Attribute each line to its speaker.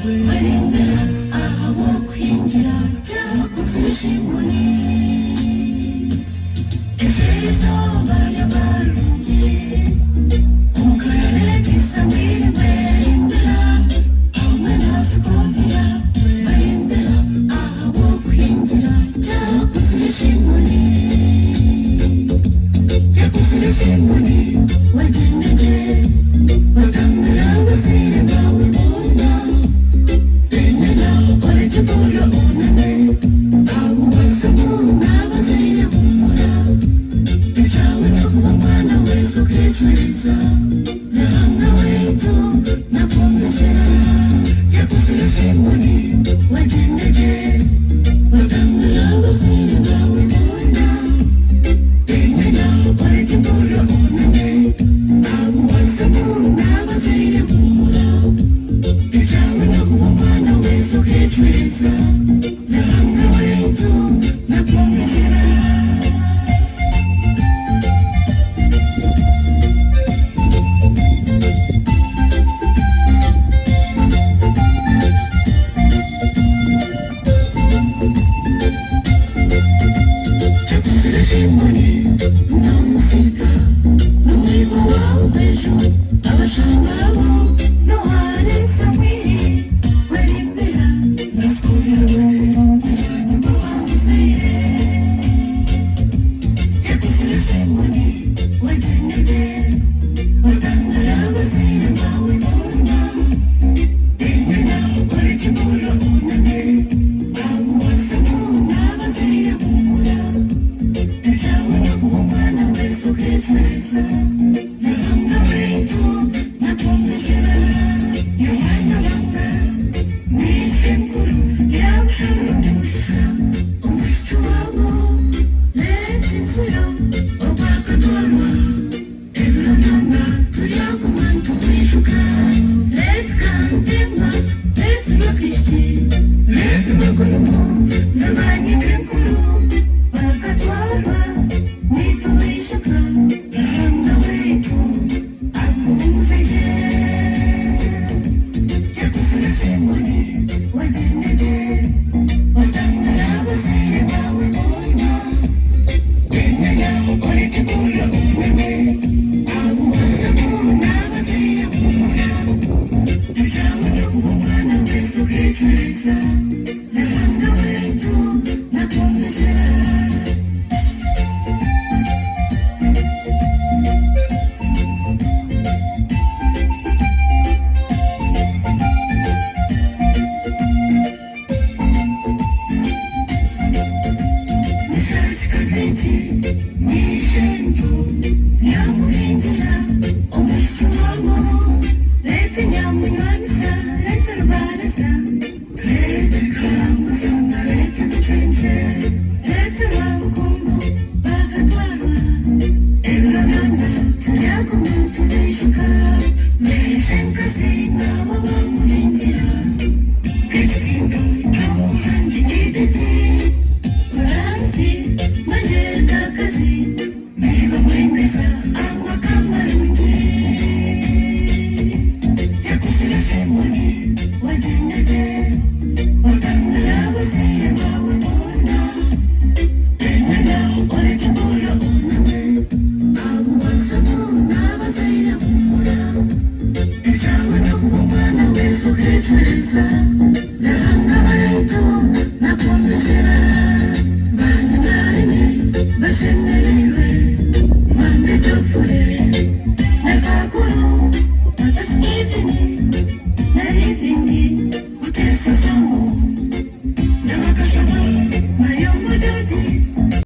Speaker 1: barindira aho kwinjira cyakoze ishimoni ejo banyabarungi umugore gisamira barindira hamwe na Sikoviya barindira aho kwinjira cyakoze ishimoni wagenege batamira bazire bawe bona enyana barekekura unane abo basamu n'abazire humura icyawe nakuba mwana wese ukicuriza rahanga wetu nakumvishira yakuzira shimoni wagenege batamira bazire bawe bona enyana barekekura unane abo basamu n'abazire humura icyawe nakuba mwana wese ukicuriza rahanga wetu nakumvishira shimoni namusika n'umwigo wawe w'ejo abashangabo no hari samwiri barindira nasikuye nyuma wamuzire yakuzira shimoni wagenege batamira bazire bawe bona enyana barekekura unane abo basamu n'abazire humura icyawe nakuba mwana wese ukicuriza rahanga wetu nakumvishira yohana banga nishimkuru yamushobora musha umushyo wabo leta inzira obakatwarwa ebiramyamba tuyaguma tumwishuka leta kandema leta bakishyi leta bagurumo n'abanyi b'inkuru bakatwarwa nituwishuka rahanga wetu akumuzije yakuzira shimoni wagenege batamira bazire bawe bona enyana barekekura unane abo basamu n'abazire humura icyawe nakuba mwana wese ukicuriza rahanga wetu nakumvishira nishendo yamuhingira umushyo wabo leta nyamunyanisa leta rubarasa leta ikaramuza na leta ibicenje leta bankungu bagatwarwa ebiramyanda tuyaguma tubishuka nishenkazi nabo bamuhingira kekitindo cyamuhangi idezi uransi manjerikakazi niba mwemeza amakamarungi yakuzira shimoni wagenege batamira bazire bawe bona enyana barekekura unane abo basamu n'abazire humura icyawe nakuba mwana wese ukicuriza rahanga wetu nakumvishira banyagarine bashemerewe mande jofure nakakuru tata Steveni narizindi